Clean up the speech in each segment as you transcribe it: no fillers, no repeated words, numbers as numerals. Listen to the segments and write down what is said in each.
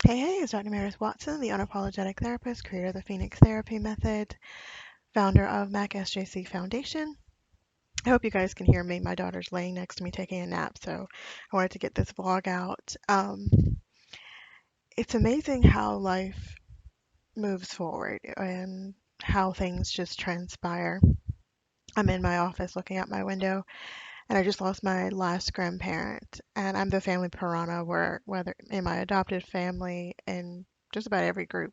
Hey, it's Dr. Meredith Watson, the unapologetic therapist, creator of the Phoenix Therapy Method, founder of MACSJC Foundation. I hope you guys can hear me. My daughter's laying next to me taking a nap, so I wanted to get this vlog out. It's amazing how life moves forward and how things just transpire. I'm in my office looking out my window, and I just lost my last grandparent, and I'm the family piranha where whether in my adopted family and just about every group.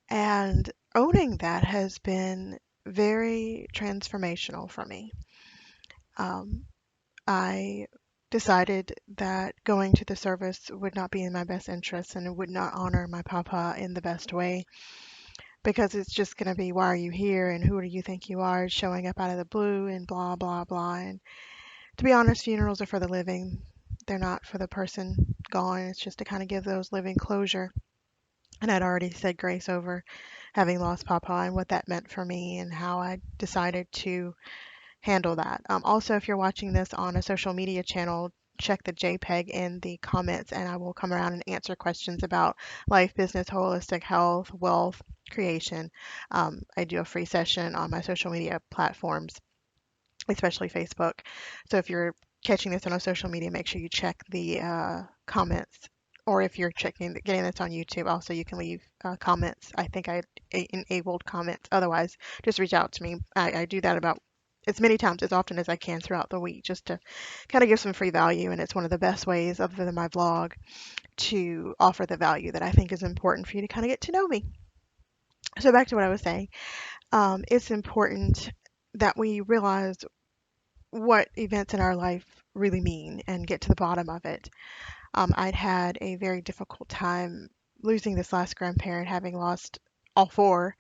And owning that has been very transformational for me. Um, I decided that going to the service would not be in my best interest and it would not honor my papa in the best way because it's just going to be, why are you here and who do you think you are, showing up out of the blue and blah, blah, blah. And to be honest, funerals are for the living, they're not for the person gone. It's just to kind of give those living closure. And I'd already said grace over having lost Papa and what that meant for me and how I decided to handle that. Also, if you're watching this on a social media channel, check the JPEG in the comments and I will come around and answer questions about life, business, holistic health, wealth, creation. I do a free session on my social media platforms, especially Facebook. So if you're catching this on a social media, make sure you check the comments. Or if you're getting this on YouTube, also you can leave comments. I think I enabled comments. Otherwise, just reach out to me. I do that about as many times as often as I can throughout the week, just to kind of give some free value. And it's one of the best ways, other than my vlog, to offer the value that I think is important for you to kind of get to know me. So back to what I was saying. It's important that we realize what events in our life really mean and get to the bottom of it. I'd had a very difficult time losing this last grandparent, having lost all four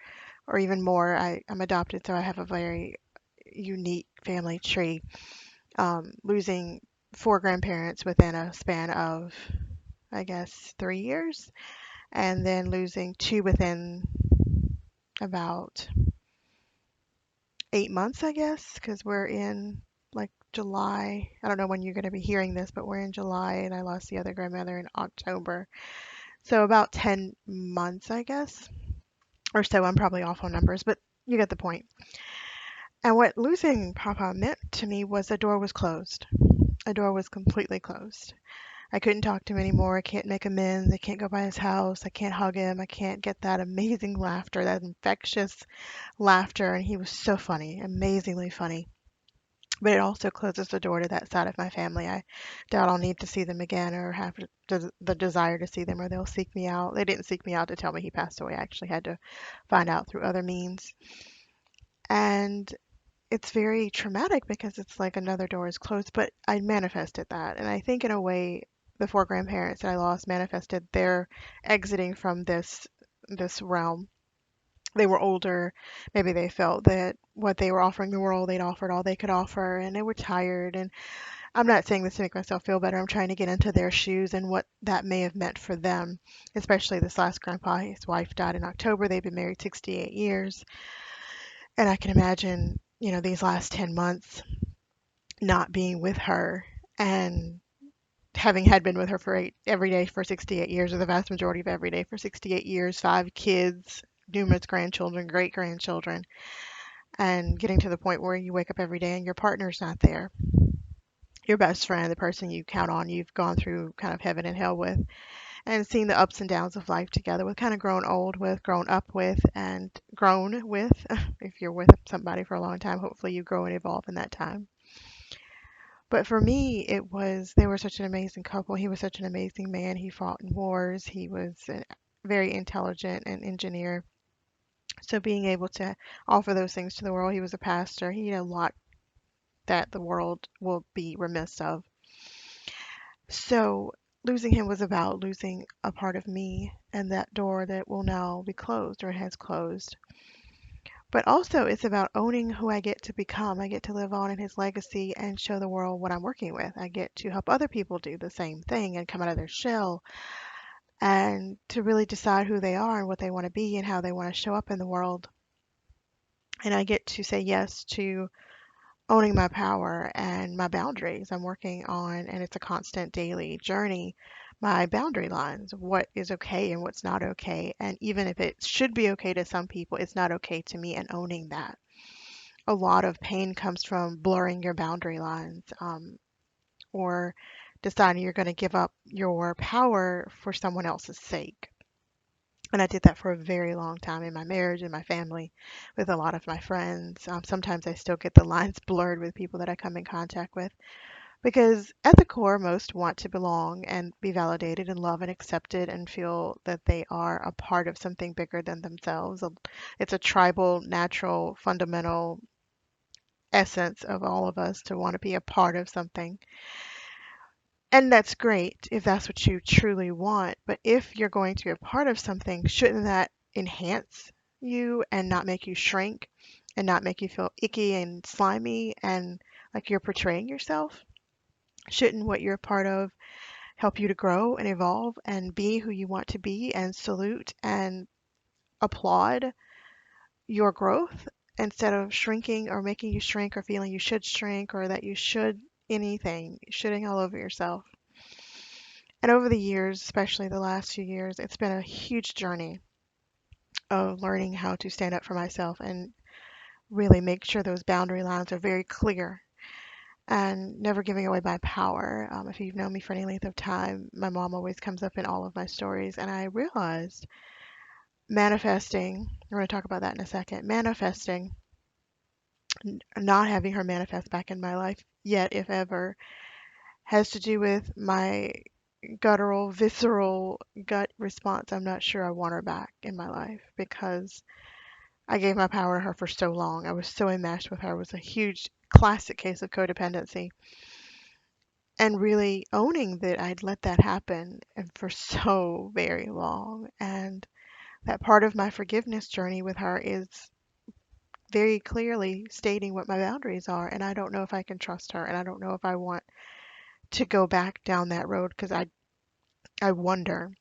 or even more. I'm adopted, so I have a very unique family tree. Losing four grandparents within a span of, I guess, 3 years, and then losing two within about 8 months, I guess, because we're in like July. I don't know when you're going to be hearing this, but we're in July, and I lost the other grandmother in October. So about 10 months, I guess, or so. I'm probably off on numbers, but you get the point. And what losing Papa meant to me was the door was closed. A door was completely closed. I couldn't talk to him anymore. I can't make amends. I can't go by his house. I can't hug him. I can't get that amazing laughter, that infectious laughter. And he was so funny, amazingly funny. But it also closes the door to that side of my family. I doubt I'll need to see them again or have the desire to see them, or they'll seek me out. They didn't seek me out to tell me he passed away. I actually had to find out through other means. And it's very traumatic because it's like another door is closed, but I manifested that. And I think in a way, the four grandparents that I lost manifested their exiting from this realm. They were older. Maybe they felt that what they were offering the world, they'd offered all they could offer, and they were tired. And I'm not saying this to make myself feel better. I'm trying to get into their shoes and what that may have meant for them, especially this last grandpa. His wife died in October. They've been married 68 years. And I can imagine, these last 10 months not being with her and having had been with her for every day for 68 years, or the vast majority of every day for 68 years, five kids, numerous grandchildren, great grandchildren, and getting to the point where you wake up every day and your partner's not there. Your best friend, the person you count on, you've gone through kind of heaven and hell with, and seeing the ups and downs of life together with, kind of grown old with, grown up with, and grown with. If you're with somebody for a long time, hopefully you grow and evolve in that time. But for me, they were such an amazing couple. He was such an amazing man. He fought in wars. He was very intelligent and engineer. So being able to offer those things to the world, he was a pastor. He had a lot that the world will be remiss of. So losing him was about losing a part of me and that door that will now be closed or has closed. But also, it's about owning who I get to become. I get to live on in his legacy and show the world what I'm working with. I get to help other people do the same thing and come out of their shell and to really decide who they are and what they want to be and how they want to show up in the world. And I get to say yes to owning my power and my boundaries I'm working on, and it's a constant daily journey, my boundary lines, what is okay and what's not okay. And even if it should be okay to some people, it's not okay to me, and owning that. A lot of pain comes from blurring your boundary lines, or deciding you're going to give up your power for someone else's sake. And I did that for a very long time in my marriage and my family, with a lot of my friends. Sometimes I still get the lines blurred with people that I come in contact with, because at the core, most want to belong and be validated and loved and accepted and feel that they are a part of something bigger than themselves. It's a tribal, natural, fundamental essence of all of us to want to be a part of something. And that's great if that's what you truly want. But if you're going to be a part of something, shouldn't that enhance you and not make you shrink and not make you feel icky and slimy and like you're portraying yourself? Shouldn't what you're a part of help you to grow and evolve and be who you want to be, and salute and applaud your growth instead of shrinking or making you shrink or feeling you should shrink or that you should anything, shooting all over yourself? And over the years, especially the last few years, it's been a huge journey of learning how to stand up for myself and really make sure those boundary lines are very clear and never giving away my power. If you've known me for any length of time, my mom always comes up in all of my stories, and I realized manifesting, we're going to talk about that in a second, manifesting, not having her manifest back in my life yet, if ever, has to do with my guttural, visceral gut response. I'm not sure I want her back in my life because I gave my power to her for so long. I was so enmeshed with her. It was a huge classic case of codependency. And really owning that I'd let that happen and for so very long. And that part of my forgiveness journey with her is very clearly stating what my boundaries are. And I don't know if I can trust her. And I don't know if I want to go back down that road, because I wonder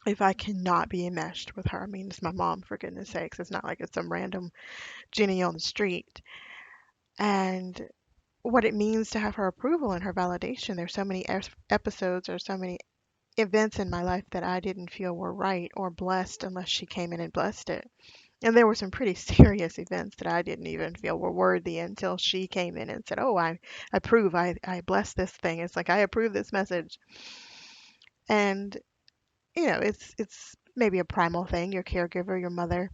if I cannot be enmeshed with her. I mean, it's my mom, for goodness sakes. It's not like it's some random Jenny on the street. And what it means to have her approval and her validation. There's so many episodes or so many events in my life that I didn't feel were right or blessed unless she came in and blessed it. And there were some pretty serious events that I didn't even feel were worthy until she came in and said, "Oh, I approve. I bless this thing." It's like, I approve this message. And it's maybe a primal thing. Your caregiver, your mother.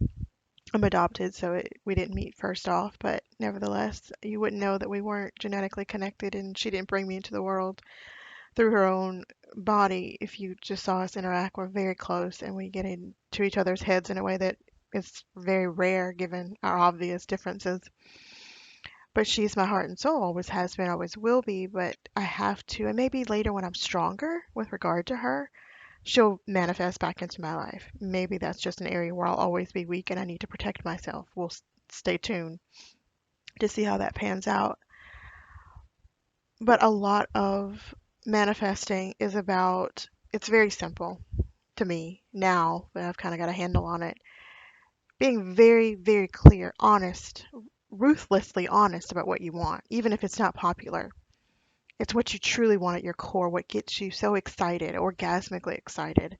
I'm adopted, so we didn't meet first off, but nevertheless, you wouldn't know that we weren't genetically connected, and she didn't bring me into the world through her own body. If you just saw us interact, we're very close, and we get into each other's heads in a way that is very rare given our obvious differences. But she's my heart and soul, always has been, always will be. But I have to, and maybe later when I'm stronger with regard to her, she'll manifest back into my life. Maybe that's just an area where I'll always be weak and I need to protect myself. We'll stay tuned to see how that pans out. But a lot of manifesting is about, it's very simple to me now that I've kind of got a handle on it. Being very, very clear, honest, ruthlessly honest about what you want, even if it's not popular. It's what you truly want at your core, what gets you so excited, orgasmically excited.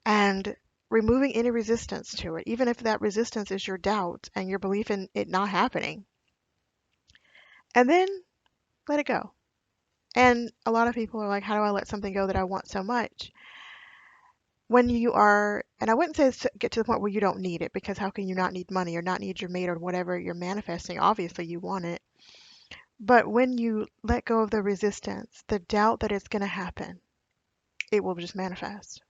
And removing any resistance to it, even if that resistance is your doubt and your belief in it not happening. And then let it go. And a lot of people are like, how do I let something go that I want so much? When you are, and I wouldn't say get to the point where you don't need it, because how can you not need money or not need your mate or whatever you're manifesting? Obviously, you want it. But when you let go of the resistance, the doubt that it's going to happen, it will just manifest.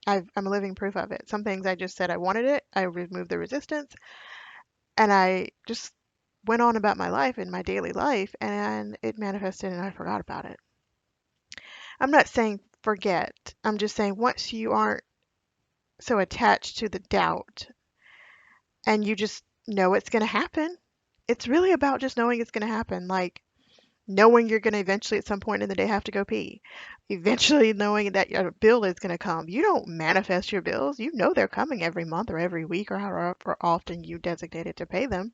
I'm a living proof of it. Some things I just said I wanted it, I removed the resistance, and I just went on about my life and my daily life, and it manifested and I forgot about it. I'm not saying forget. I'm just saying once you aren't so attached to the doubt and you just know it's going to happen, it's really about just knowing it's going to happen. Like knowing you're going to eventually at some point in the day have to go pee. Eventually knowing that your bill is going to come. You don't manifest your bills. You know they're coming every month or every week or however often you designated to pay them.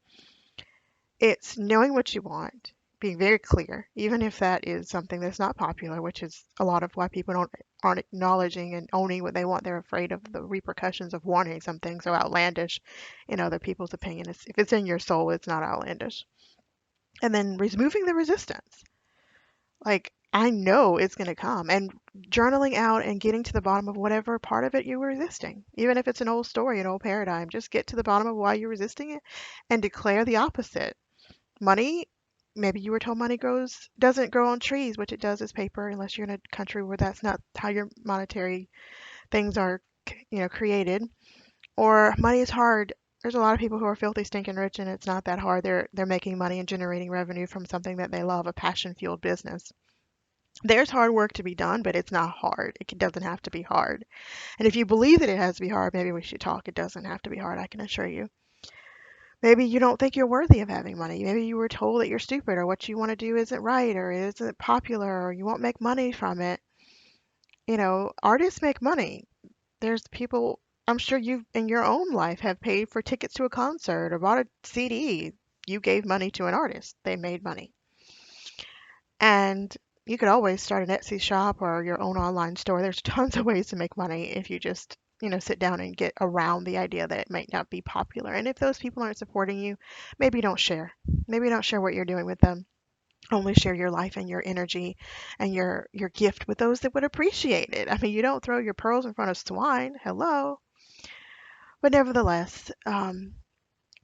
It's knowing what you want, being very clear, even if that is something that's not popular, which is a lot of why people aren't acknowledging and owning what they want. They're afraid of the repercussions of wanting something so outlandish in other people's opinion. If it's in your soul, it's not outlandish. And then removing the resistance. Like, I know it's going to come. And journaling out and getting to the bottom of whatever part of it you were resisting. Even if it's an old story, an old paradigm, just get to the bottom of why you're resisting it and declare the opposite. Money, maybe you were told money doesn't grow on trees, which it does as paper, unless you're in a country where that's not how your monetary things are, created. Or money is hard. There's a lot of people who are filthy, stinking rich, and it's not that hard. They're making money and generating revenue from something that they love, a passion-fueled business. There's hard work to be done, but it's not hard. It doesn't have to be hard. And if you believe that it has to be hard, maybe we should talk. It doesn't have to be hard, I can assure you. Maybe you don't think you're worthy of having money. Maybe you were told that you're stupid or what you want to do isn't right or isn't popular or you won't make money from it. Artists make money. There's people, I'm sure you in your own life have paid for tickets to a concert or bought a CD. You gave money to an artist. They made money. And you could always start an Etsy shop or your own online store. There's tons of ways to make money if you just, sit down and get around the idea that it might not be popular. And if those people aren't supporting you, maybe don't share. Maybe don't share what you're doing with them. Only share your life and your energy and your gift with those that would appreciate it. I mean, you don't throw your pearls in front of swine. Hello. But nevertheless,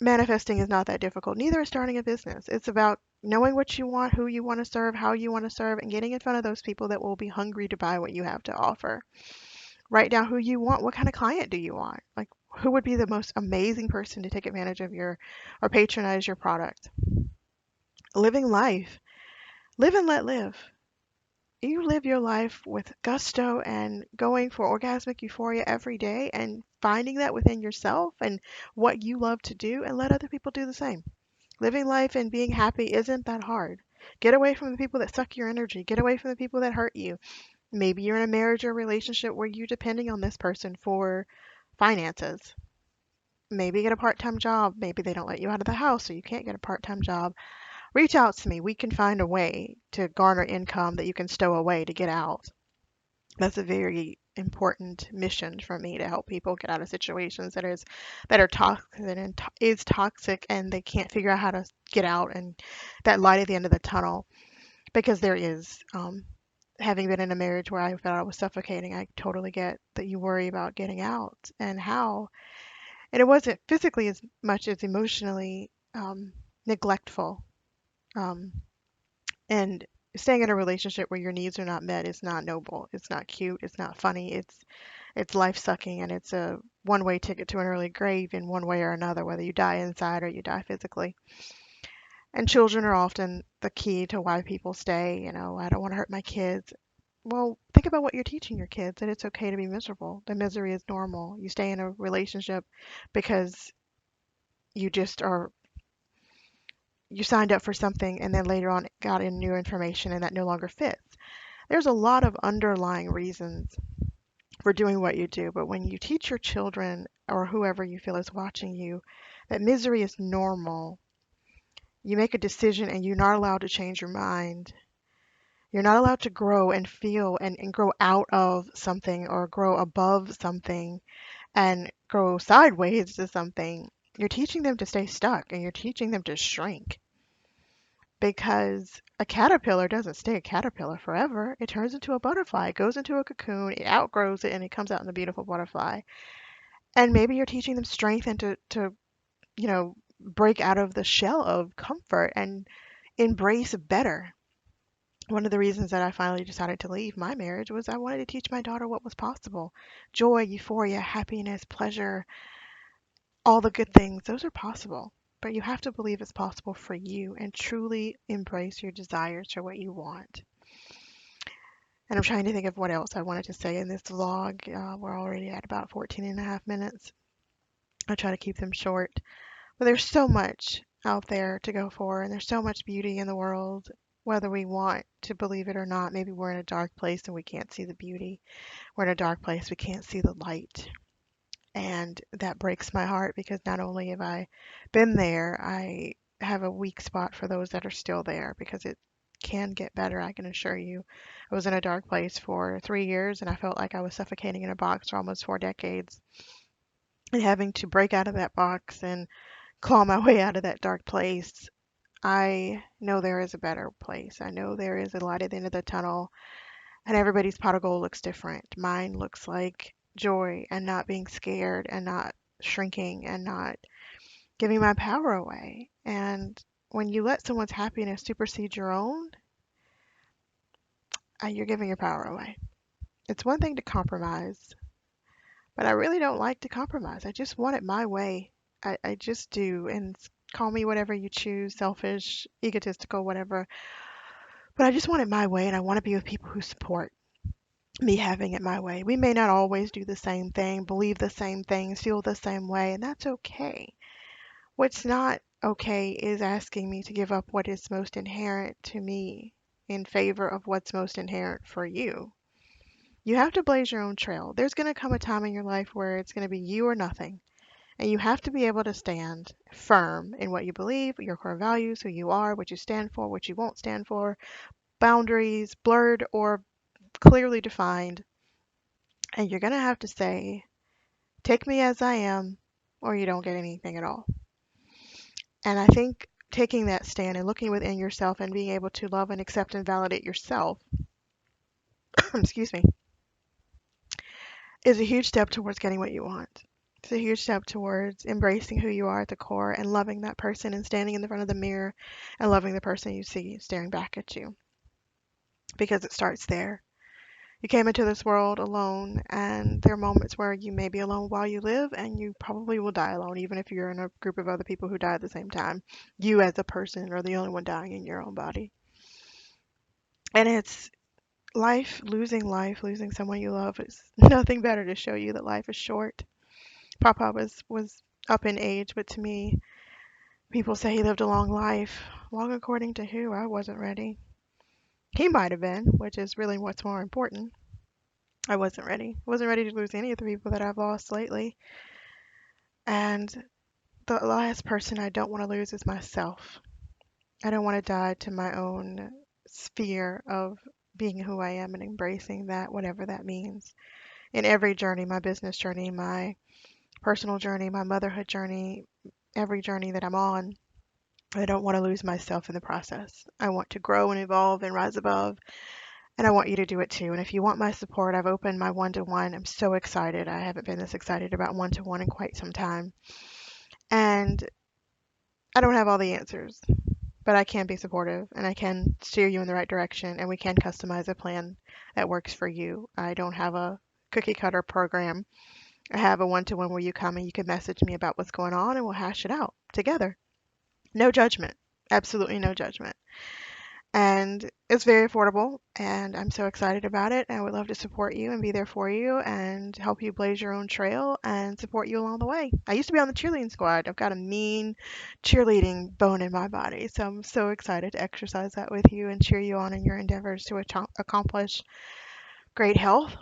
manifesting is not that difficult. Neither is starting a business. It's about knowing what you want, who you want to serve, how you want to serve, and getting in front of those people that will be hungry to buy what you have to offer. Write down who you want. What kind of client do you want? Like, who would be the most amazing person to take advantage of your or patronize your product? Living life. Live and let live. You live your life with gusto and going for orgasmic euphoria every day and finding that within yourself and what you love to do and let other people do the same. Living life and being happy isn't that hard. Get away from the people that suck your energy. Get away from the people that hurt you. Maybe you're in a marriage or relationship where you're depending on this person for finances. Maybe get a part-time job. Maybe they don't let you out of the house, so you can't get a part-time job. Reach out to me. We can find a way to garner income that you can stow away to get out. That's a very important mission for me to help people get out of situations that are toxic and is toxic and they can't figure out how to get out and that light at the end of the tunnel because there is having been in a marriage where I felt I was suffocating. I totally get that you worry about getting out and how. And it wasn't physically as much as emotionally neglectful. Um, and staying in a relationship where your needs are not met is not noble. It's not cute. It's not funny. It's life sucking and it's a one-way ticket to an early grave in one way or another, whether you die inside or you die physically. And children are often the key to why people stay. I don't want to hurt my kids. Well, think about what you're teaching your kids, that it's okay to be miserable. The misery is normal. You stay in a relationship because you just are, you signed up for something and then later on got in new information and that no longer fits. There's a lot of underlying reasons for doing what you do, but when you teach your children or whoever you feel is watching you that misery is normal, you make a decision and you're not allowed to change your mind. You're not allowed to grow and feel and grow out of something or grow above something and grow sideways to something. You're teaching them to stay stuck and you're teaching them to shrink because a caterpillar doesn't stay a caterpillar forever. It turns into a butterfly, it goes into a cocoon, it outgrows it, and it comes out in a beautiful butterfly. And maybe you're teaching them strength and to break out of the shell of comfort and embrace better. One of the reasons that I finally decided to leave my marriage was I wanted to teach my daughter what was possible. Joy, euphoria, happiness, pleasure, all the good things, those are possible. But you have to believe it's possible for you and truly embrace your desires for what you want. And I'm trying to think of what else I wanted to say in this vlog. We're already at about 14 and a half minutes. I try to keep them short. But there's so much out there to go for, and there's so much beauty in the world, whether we want to believe it or not. Maybe we're in a dark place and we can't see the beauty. We're in a dark place, we can't see the light. And that breaks my heart because not only have I been there, I have a weak spot for those that are still there because it can get better, I can assure you. I was in a dark place for 3 years and I felt like I was suffocating in a box for almost 4 decades. And having to break out of that box and claw my way out of that dark place, I know there is a better place. I know there is a light at the end of the tunnel, and everybody's pot of gold looks different. Mine looks like joy and not being scared and not shrinking and not giving my power away. And when you let someone's happiness supersede your own, you're giving your power away. It's one thing to compromise, but I really don't like to compromise. I just want it my way. I just do. And call me whatever you choose, selfish, egotistical, whatever. But I just want it my way, and I want to be with people who support me having it my way. We may not always do the same thing, believe the same things, feel the same way, and that's okay. What's not okay is asking me to give up what is most inherent to me in favor of what's most inherent for you. You have to blaze your own trail. There's going to come a time in your life where it's going to be you or nothing. And you have to be able to stand firm in what you believe, your core values, who you are, what you stand for, what you won't stand for, boundaries, blurred or clearly defined. And you're going to have to say, take me as I am, or you don't get anything at all. And I think taking that stand and looking within yourself and being able to love and accept and validate yourself, excuse me, is a huge step towards getting what you want. It's a huge step towards embracing who you are at the core and loving that person and standing in the front of the mirror and loving the person you see staring back at you. Because it starts there. You came into this world alone, and there are moments where you may be alone while you live, and you probably will die alone, even if you're in a group of other people who die at the same time. You, as a person, are the only one dying in your own body. And it's life, losing someone you love is nothing better to show you that life is short. Papa was up in age, but to me, people say he lived a long life. Long according to who? I wasn't ready. He might have been, which is really what's more important. I wasn't ready. I wasn't ready to lose any of the people that I've lost lately. And the last person I don't want to lose is myself. I don't want to die to my own sphere of being who I am and embracing that, whatever that means. In every journey, my business journey, my personal journey, my motherhood journey, every journey that I'm on, I don't want to lose myself in the process. I want to grow and evolve and rise above, and I want you to do it too. And if you want my support, I've opened my one-to-one. I'm so excited. I haven't been this excited about one-to-one in quite some time. And I don't have all the answers, but I can be supportive and I can steer you in the right direction, and we can customize a plan that works for you. I don't have a cookie cutter program. I have a one-to-one where you come and you can message me about what's going on and we'll hash it out together. No judgment. Absolutely no judgment. And it's very affordable, and I'm so excited about it. I would love to support you and be there for you and help you blaze your own trail and support you along the way. I used to be on the cheerleading squad. I've got a mean cheerleading bone in my body, so I'm so excited to exercise that with you and cheer you on in your endeavors to accomplish great health,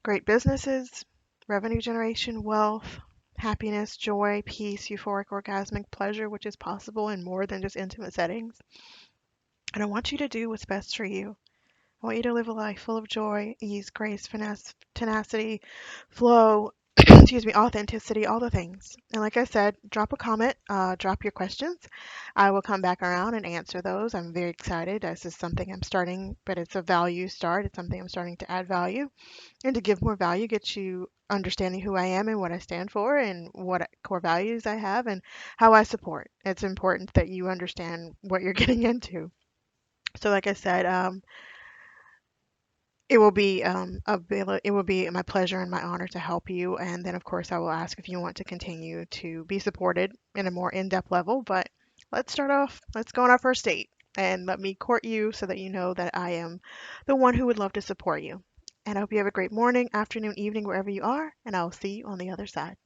great businesses, revenue generation, wealth, happiness, joy, peace, euphoric, orgasmic pleasure, which is possible in more than just intimate settings. And I want you to do what's best for you. I want you to live a life full of joy, ease, grace, finesse, tenacity, flow, excuse me, authenticity, all the things. And like I said, drop a comment, drop your questions. I will come back around and answer those. I'm very excited. This is something I'm starting, but it's a value start. It's something I'm starting to add value. And to give more value, get you understanding who I am and what I stand for and what core values I have and how I support. It's important that you understand what you're getting into. So like I said, it will be my pleasure and my honor to help you. And then of course I will ask if you want to continue to be supported in a more in-depth level. But let's start off. Let's go on our first date and let me court you so that you know that I am the one who would love to support you. And I hope you have a great morning, afternoon, evening, wherever you are, and I will see you on the other side.